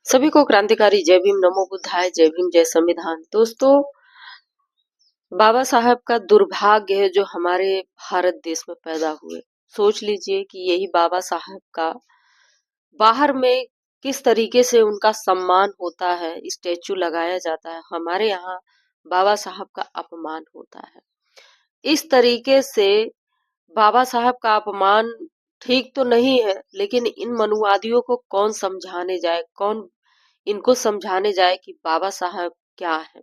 सभी को क्रांतिकारी जय भीम, नमो बुद्धाय, जय भीम, जय संविधान। दोस्तों, बाबा साहब का दुर्भाग्य है जो हमारे भारत देश में पैदा हुए। सोच लीजिए कि यही बाबा साहब का बाहर में किस तरीके से उनका सम्मान होता है, स्टैचू लगाया जाता है। हमारे यहाँ बाबा साहब का अपमान होता है। इस तरीके से बाबा साहब का अपमान ठीक तो नहीं है, लेकिन इन मनुवादियों को कौन समझाने जाए, कौन इनको समझाने जाए कि बाबा साहब क्या है।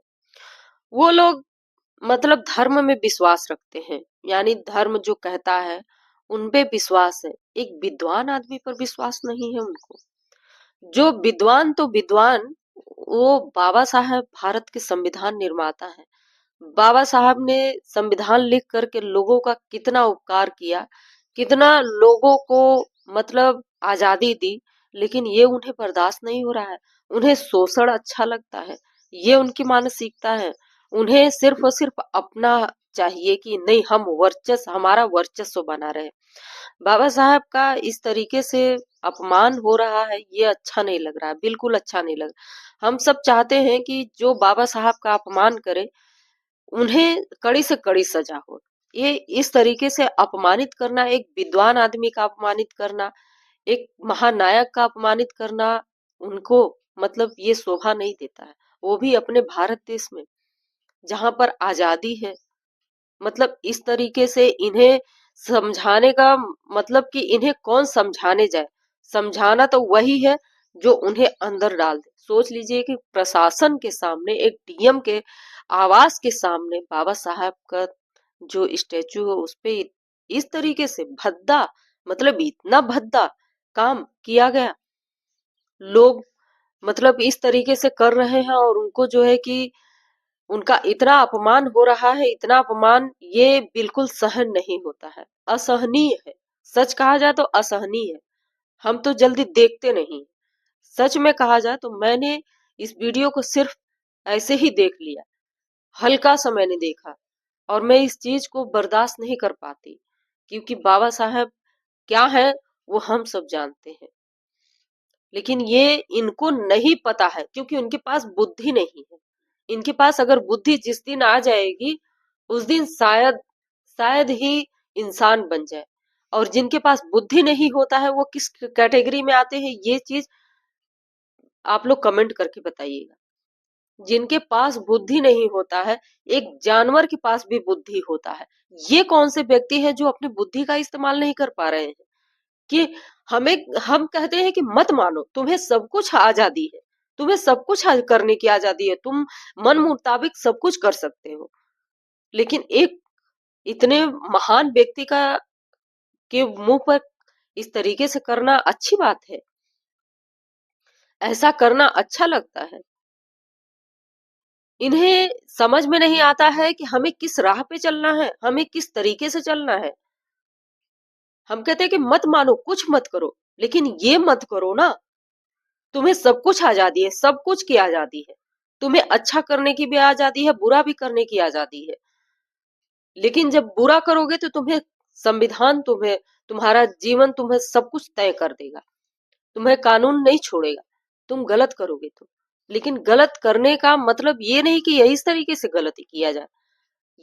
वो लोग मतलब धर्म में विश्वास रखते हैं, यानी धर्म जो कहता है उन पे विश्वास है। एक विद्वान आदमी पर विश्वास नहीं है उनको। जो विद्वान तो विद्वान, वो बाबा साहब भारत के संविधान निर्माता है। बाबा साहब ने संविधान लिख करके लोगों का कितना उपकार किया, कितना लोगों को मतलब आजादी दी, लेकिन ये उन्हें बर्दाश्त नहीं हो रहा है। उन्हें शोषण अच्छा लगता है, ये उनकी मानसिकता है। उन्हें सिर्फ और सिर्फ अपना चाहिए कि नहीं, हम वर्चस्व, हमारा वर्चस्व बना रहे। बाबा साहब का इस तरीके से अपमान हो रहा है, ये अच्छा नहीं लग रहा है, बिल्कुल अच्छा नहीं लग रहा। हम सब चाहते हैं कि जो बाबा साहब का अपमान करे उन्हें कड़ी से कड़ी सजा हो। ये इस तरीके से अपमानित करना, एक विद्वान आदमी का अपमानित करना, एक महानायक का अपमानित करना, उनको मतलब ये शोभा नहीं देता है। वो भी अपने भारत देश में जहां पर आजादी है। मतलब इस तरीके से इन्हें समझाने का मतलब कि इन्हें कौन समझाने जाए। समझाना तो वही है जो उन्हें अंदर डाल दे। सोच लीजिए कि प्रशासन के सामने, एक डीएम के आवास के सामने बाबा साहब का जो स्टेचू है उस पे इस तरीके से भद्दा, मतलब इतना भद्दा काम किया गया। लोग मतलब इस तरीके से कर रहे हैं और उनको जो है कि उनका इतना अपमान हो रहा है, इतना अपमान, ये बिल्कुल सहन नहीं होता है, असहनीय है। सच कहा जाए तो असहनीय है। हम तो जल्दी देखते नहीं। सच में कहा जाए तो मैंने इस वीडियो को सिर्फ ऐसे ही देख लिया, हल्का सा मैंने देखा, और मैं इस चीज को बर्दाश्त नहीं कर पाती, क्योंकि बाबा साहब क्या है वो हम सब जानते हैं। लेकिन ये इनको नहीं पता है, क्योंकि उनके पास बुद्धि नहीं है। इनके पास अगर बुद्धि जिस दिन आ जाएगी, उस दिन शायद शायद ही इंसान बन जाए। और जिनके पास बुद्धि नहीं होता है वो किस कैटेगरी में आते हैं, ये चीज आप लोग कमेंट करके बताइएगा। जिनके पास बुद्धि नहीं होता है, एक जानवर के पास भी बुद्धि होता है। ये कौन से व्यक्ति हैं जो अपनी बुद्धि का इस्तेमाल नहीं कर पा रहे हैं? कि हमें हम कहते हैं कि मत मानो, तुम्हें सब कुछ आजादी है, तुम्हें सब कुछ करने की आजादी है, तुम मन मुताबिक सब कुछ कर सकते हो। लेकिन एक इतने महान व्यक्ति का के मुंह पर इस तरीके से करना अच्छी बात है? ऐसा करना अच्छा लगता है? इन्हें समझ में नहीं आता है कि हमें किस राह पे चलना है, हमें किस तरीके से चलना है। हम कहते हैं कि मत मानो, कुछ मत करो, लेकिन ये मत करो ना। तुम्हें सब कुछ आजादी है, सब कुछ की आजादी है। तुम्हें अच्छा करने की भी आजादी है, बुरा भी करने की आजादी है। लेकिन जब बुरा करोगे तो तुम्हें संविधान, तुम्हें, तुम्हारा जीवन, तुम्हें सब कुछ तय कर देगा। तुम्हें कानून नहीं छोड़ेगा, तुम गलत करोगे तो। लेकिन गलत करने का मतलब ये नहीं कि यही इस तरीके से गलती किया जाए।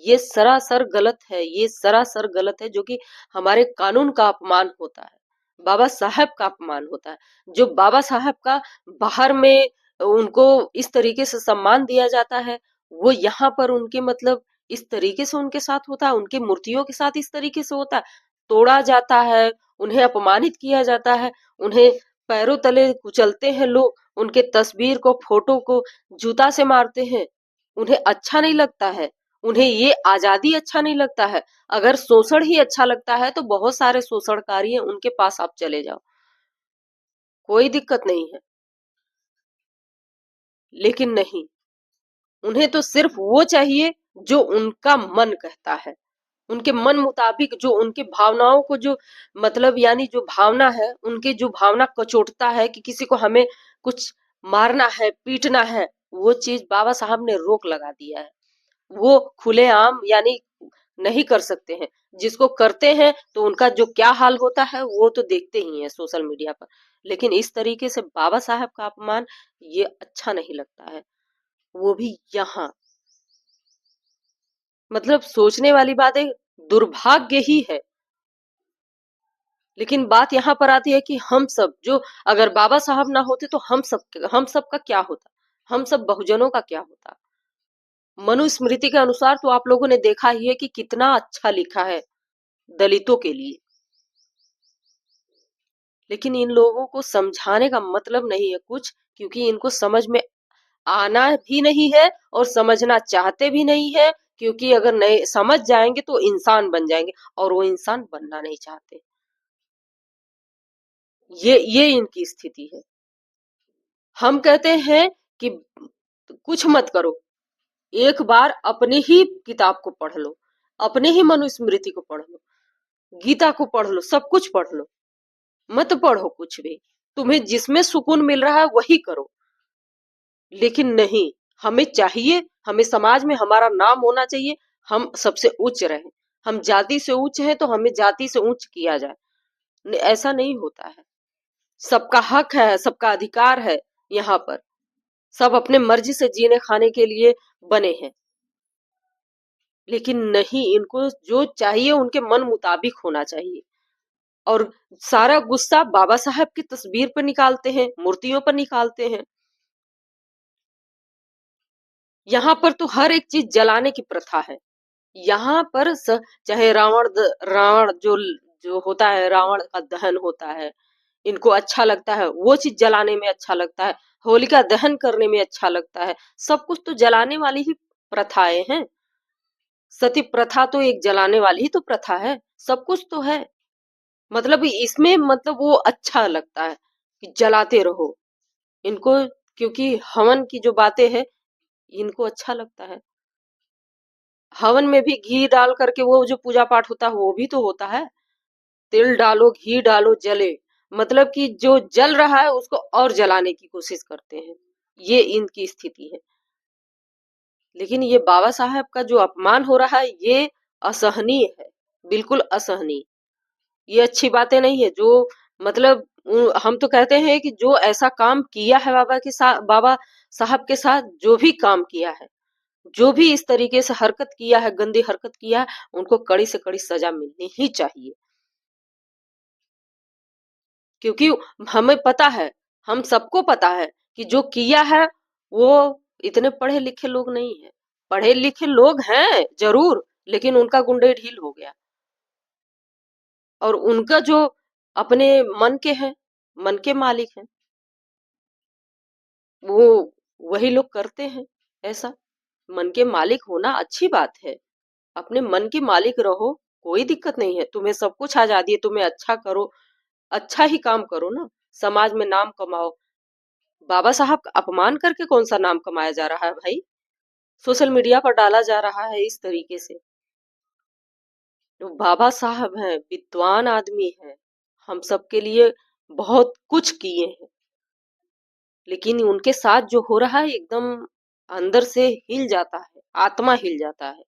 ये सरासर गलत है, ये सरासर गलत है, जो कि हमारे कानून का अपमान होता है, बाबा साहब का अपमान होता है। जो बाबा साहब का बाहर में उनको इस तरीके से सम्मान दिया जाता है, वो यहाँ पर उनके मतलब इस तरीके से उनके साथ होता है, उनकी मूर्तियों के साथ इस तरीके से होता है, तोड़ा जाता है, उन्हें अपमानित किया जाता है, उन्हें पैरों तले कुचलते हैं लोग, उनके तस्वीर को, फोटो को जूता से मारते हैं। उन्हें अच्छा नहीं लगता है, उन्हें ये आजादी अच्छा नहीं लगता है। अगर शोषण ही अच्छा लगता है तो बहुत सारे शोषणकारी हैं, उनके पास आप चले जाओ, कोई दिक्कत नहीं है। लेकिन नहीं, उन्हें तो सिर्फ वो चाहिए जो उनका मन कहता है, उनके मन मुताबिक, जो उनके भावनाओं को, जो मतलब यानी जो भावना है, उनकी जो भावना कचोटता है कि किसी को हमें कुछ मारना है, पीटना है, वो चीज बाबा साहब ने रोक लगा दिया है। वो खुलेआम यानी नहीं कर सकते हैं। जिसको करते हैं तो उनका जो क्या हाल होता है वो तो देखते ही हैं सोशल मीडिया पर। लेकिन इस तरीके से बाबा साहब का अपमान ये अच्छा नहीं लगता है, वो भी यहाँ। मतलब सोचने वाली बात है, दुर्भाग्य ही है। लेकिन बात यहाँ पर आती है कि हम सब जो, अगर बाबा साहब ना होते तो हम सब का क्या होता, हम सब बहुजनों का क्या होता। मनुस्मृति के अनुसार तो आप लोगों ने देखा ही है कि कितना अच्छा लिखा है दलितों के लिए। लेकिन इन लोगों को समझाने का मतलब नहीं है कुछ, क्योंकि इनको समझ में आना भी नहीं है और समझना चाहते भी नहीं है। क्योंकि अगर नहीं समझ जाएंगे तो इंसान बन जाएंगे, और वो इंसान बनना नहीं चाहते। ये इनकी स्थिति है। हम कहते हैं कि कुछ मत करो, एक बार अपनी ही किताब को पढ़ लो, अपने ही मनुस्मृति को पढ़ लो, गीता को पढ़ लो, सब कुछ पढ़ लो। मत पढ़ो कुछ भी, तुम्हें जिसमें सुकून मिल रहा है वही करो। लेकिन नहीं, हमें चाहिए, हमें समाज में हमारा नाम होना चाहिए, हम सबसे उच्च रहें। हम जाति से उच्च हैं तो हमें जाति से उच्च किया जाए। ऐसा नहीं होता है। सबका हक है, सबका अधिकार है यहाँ पर। सब अपने मर्जी से जीने खाने के लिए बने हैं। लेकिन नहीं, इनको जो चाहिए उनके मन मुताबिक होना चाहिए। और सारा गुस्सा बाबा साहब की तस्वीर पर निकालते हैं, मूर्तियों पर निकालते हैं। यहाँ पर तो हर एक चीज जलाने की प्रथा है। यहाँ पर चाहे रावण जो जो होता है, रावण का दहन होता है, इनको अच्छा लगता है, वो चीज जलाने में अच्छा लगता है। होलिका दहन करने में अच्छा लगता है। सब कुछ तो जलाने वाली ही प्रथाएं हैं। सती प्रथा तो एक जलाने वाली ही तो प्रथा है। सब कुछ तो है। मतलब इसमें मतलब वो अच्छा लगता है कि जलाते रहो इनको, क्योंकि हवन की जो बातें हैं इनको अच्छा लगता है। हवन में भी घी डाल करके वो जो पूजा पाठ होता है वो भी तो होता है। तिल डालो, घी डालो, जले। मतलब कि जो जल रहा है उसको और जलाने की कोशिश करते हैं। ये इनकी स्थिति है। लेकिन ये बाबा साहब का जो अपमान हो रहा है ये असहनीय है, बिल्कुल असहनीय। ये अच्छी बातें नहीं है। जो मतलब हम तो कहते हैं कि जो ऐसा काम किया है बाबा साहब के साथ, जो भी काम किया है, जो भी इस तरीके से हरकत किया है, गंदी हरकत किया है, उनको कड़ी से कड़ी सजा मिलनी ही चाहिए। क्योंकि हमें पता है, हम सबको पता है कि जो किया है वो इतने पढ़े लिखे लोग नहीं है। पढ़े लिखे लोग हैं जरूर, लेकिन उनका गुंडे ढील हो गया। और उनका जो अपने मन के हैं, मन के मालिक हैं, वो वही लोग करते हैं ऐसा। मन के मालिक होना अच्छी बात है। अपने मन के मालिक रहो, कोई दिक्कत नहीं है। तुम्हें सब कुछ आजादी है, तुम्हें अच्छा करो, अच्छा ही काम करो ना, समाज में नाम कमाओ। बाबा साहब का अपमान करके कौन सा नाम कमाया जा रहा है भाई? सोशल मीडिया पर डाला जा रहा है इस तरीके से। तो बाबा साहब हैं, विद्वान आदमी हैं, हम सबके लिए बहुत कुछ किए हैं। लेकिन उनके साथ जो हो रहा है एकदम अंदर से हिल जाता है, आत्मा हिल जाता है।